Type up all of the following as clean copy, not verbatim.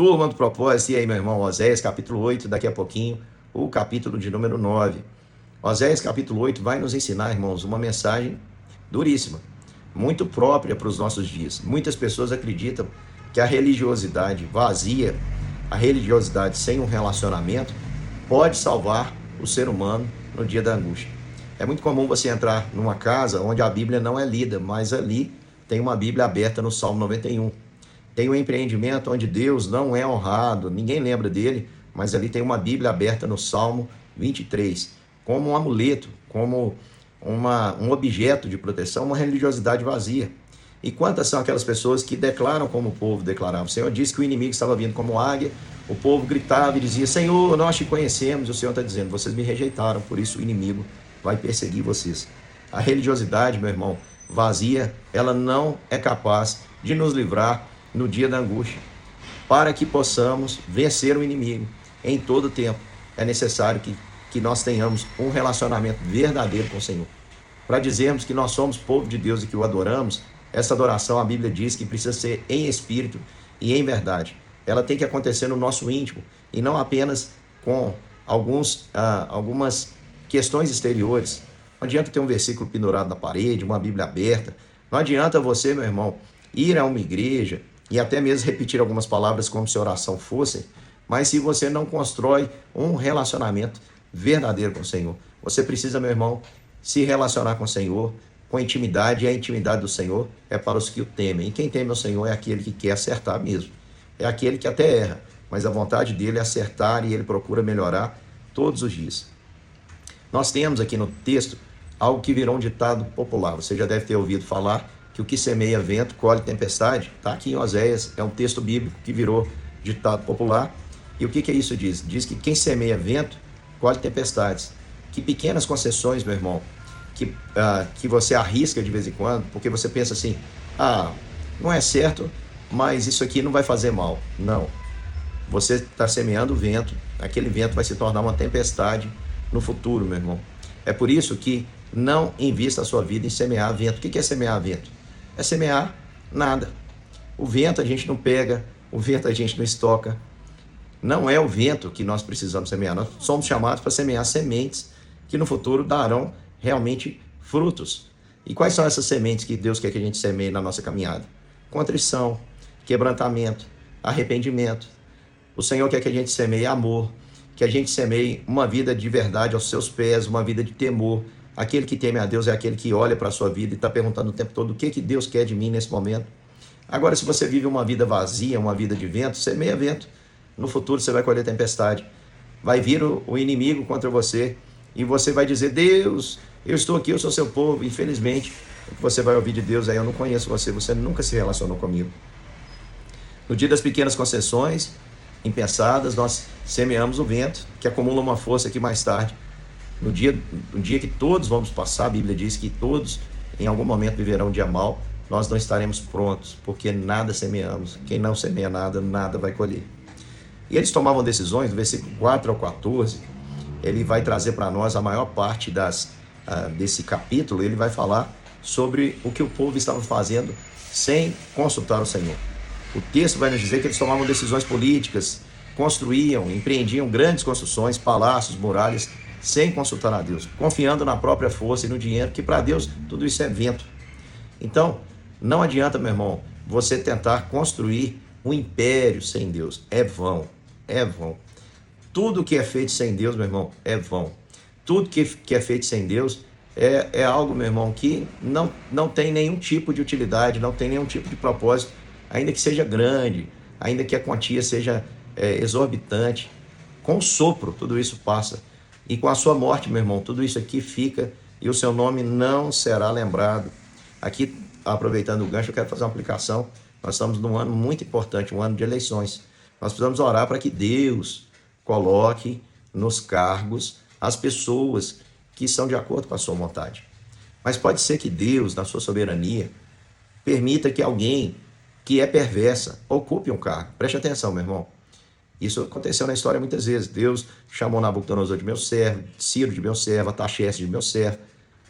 Turma do propósito, e aí, meu irmão? Oséias capítulo 8, daqui a pouquinho, o capítulo de número 9. Oséias capítulo 8 vai nos ensinar, irmãos, uma mensagem duríssima, muito própria para os nossos dias. Muitas pessoas acreditam que a religiosidade vazia, a religiosidade sem um relacionamento, pode salvar o ser humano no dia da angústia. É muito comum você entrar numa casa onde a Bíblia não é lida, mas ali tem uma Bíblia aberta no Salmo 91. Tem um empreendimento onde Deus não é honrado, ninguém lembra dele, mas ali tem uma Bíblia aberta no Salmo 23, como um amuleto, como um objeto de proteção, uma religiosidade vazia. E quantas são aquelas pessoas que declaram como o povo declarava? O Senhor disse que o inimigo estava vindo como águia, o povo gritava e dizia: Senhor, nós te conhecemos. E o Senhor está dizendo: vocês me rejeitaram, por isso o inimigo vai perseguir vocês. A religiosidade, meu irmão, vazia, ela não é capaz de nos livrar no dia da angústia. Para que possamos vencer o inimigo em todo tempo, é necessário que nós tenhamos um relacionamento verdadeiro com o Senhor. Para dizermos que nós somos povo de Deus e que o adoramos, essa adoração, a Bíblia diz que precisa ser em espírito e em verdade. Ela tem que acontecer no nosso íntimo e não apenas com algumas questões exteriores. Não adianta ter um versículo pendurado na parede, uma Bíblia aberta. Não adianta você, meu irmão, ir a uma igreja e até mesmo repetir algumas palavras como se a oração fosse, mas se você não constrói um relacionamento verdadeiro com o Senhor. Você precisa, meu irmão, se relacionar com o Senhor, com intimidade, e a intimidade do Senhor é para os que o temem. E quem teme o Senhor é aquele que quer acertar mesmo. É aquele que até erra, mas a vontade dele é acertar e ele procura melhorar todos os dias. Nós temos aqui no texto algo que virou um ditado popular. Você já deve ter ouvido falar que o que semeia vento colhe tempestade. Está aqui em Oséias, é um texto bíblico que virou ditado popular. E o que isso diz? Diz que quem semeia vento colhe tempestades. Que pequenas concessões, meu irmão, que você arrisca de vez em quando, porque você pensa assim: não é certo, mas isso aqui não vai fazer mal. Não. Você está semeando vento, aquele vento vai se tornar uma tempestade no futuro, meu irmão. É por isso que não invista a sua vida em semear vento. O que é semear vento? É semear nada. O vento a gente não pega, o vento a gente não estoca. Não é o vento que nós precisamos semear. Nós somos chamados para semear sementes que no futuro darão realmente frutos. E quais são essas sementes que Deus quer que a gente semeie na nossa caminhada? Contrição, quebrantamento, arrependimento. O Senhor quer que a gente semeie amor, que a gente semeie uma vida de verdade aos seus pés, uma vida de temor. Aquele que teme a Deus é aquele que olha para a sua vida e está perguntando o tempo todo: o que Deus quer de mim nesse momento? Agora, se você vive uma vida vazia, uma vida de vento, semeia vento. No futuro você vai colher tempestade. Vai vir o inimigo contra você e você vai dizer: Deus, eu estou aqui, eu sou seu povo. Infelizmente, o que você vai ouvir de Deus é: eu não conheço você, você nunca se relacionou comigo. No dia das pequenas concessões impensadas, nós semeamos o vento, que acumula uma força que mais tarde, no dia que todos vamos passar, a Bíblia diz que todos em algum momento viverão um dia mau, nós não estaremos prontos, porque nada semeamos. Quem não semeia nada, nada vai colher. E eles tomavam decisões, do versículo 4 ao 14, ele vai trazer para nós a maior parte desse capítulo. Ele vai falar sobre o que o povo estava fazendo sem consultar o Senhor. O texto vai nos dizer que eles tomavam decisões políticas, construíam, empreendiam grandes construções, palácios, muralhas, sem consultar a Deus, confiando na própria força e no dinheiro, que para Deus tudo isso é vento. Então, não adianta, meu irmão, você tentar construir um império sem Deus. É vão, é vão. Tudo que é feito sem Deus, meu irmão, é vão. Tudo que é feito sem Deus é algo, meu irmão, que não tem nenhum tipo de utilidade, não tem nenhum tipo de propósito, ainda que seja grande, ainda que a quantia seja exorbitante. Com o sopro, tudo isso passa. E com a sua morte, meu irmão, tudo isso aqui fica e o seu nome não será lembrado. Aqui, aproveitando o gancho, eu quero fazer uma aplicação. Nós estamos num ano muito importante, um ano de eleições. Nós precisamos orar para que Deus coloque nos cargos as pessoas que são de acordo com a sua vontade. Mas pode ser que Deus, na sua soberania, permita que alguém que é perversa ocupe um cargo. Preste atenção, meu irmão. Isso aconteceu na história muitas vezes. Deus chamou Nabucodonosor de meu servo, Ciro de meu servo, Artaxerxes de meu servo,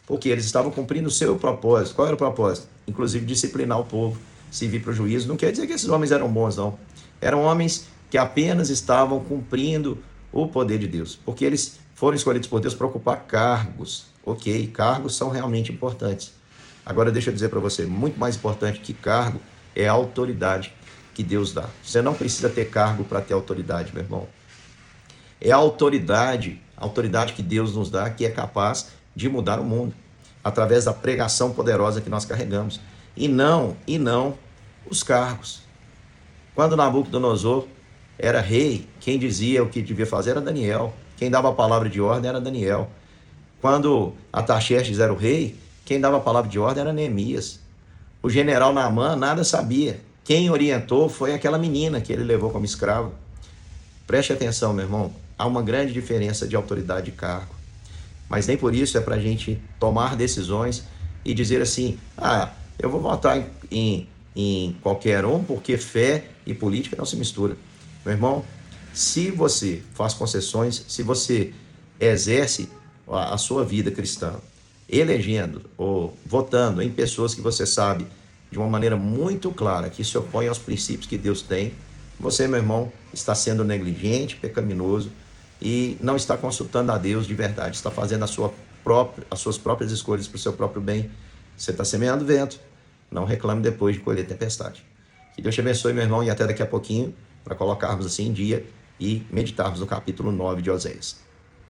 porque eles estavam cumprindo o seu propósito. Qual era o propósito? Inclusive disciplinar o povo, servir para o juízo. Não quer dizer que esses homens eram bons, não. Eram homens que apenas estavam cumprindo o poder de Deus, porque eles foram escolhidos por Deus para ocupar cargos. Ok, cargos são realmente importantes. Agora deixa eu dizer para você, muito mais importante que cargo é a autoridade que Deus dá. Você não precisa ter cargo para ter autoridade, meu irmão. É a autoridade que Deus nos dá, que é capaz de mudar o mundo, através da pregação poderosa que nós carregamos. E não os cargos. Quando Nabucodonosor era rei, quem dizia o que devia fazer era Daniel. Quem dava a palavra de ordem era Daniel. Quando Artaxerxes era o rei, quem dava a palavra de ordem era Neemias. O general Naamã nada sabia. Quem orientou foi aquela menina que ele levou como escrava. Preste atenção, meu irmão. Há uma grande diferença de autoridade e cargo. Mas nem por isso é para a gente tomar decisões e dizer assim, eu vou votar em qualquer um porque fé e política não se misturam. Meu irmão, se você faz concessões, se você exerce a sua vida cristã, elegendo ou votando em pessoas que você sabe de uma maneira muito clara que se opõem aos princípios que Deus tem, você, meu irmão, está sendo negligente, pecaminoso e não está consultando a Deus de verdade, está fazendo as suas próprias escolhas para o seu próprio bem. Você está semeando vento, não reclame depois de colher tempestade. Que Deus te abençoe, meu irmão, e até daqui a pouquinho, para colocarmos assim em dia e meditarmos no capítulo 9 de Oséias.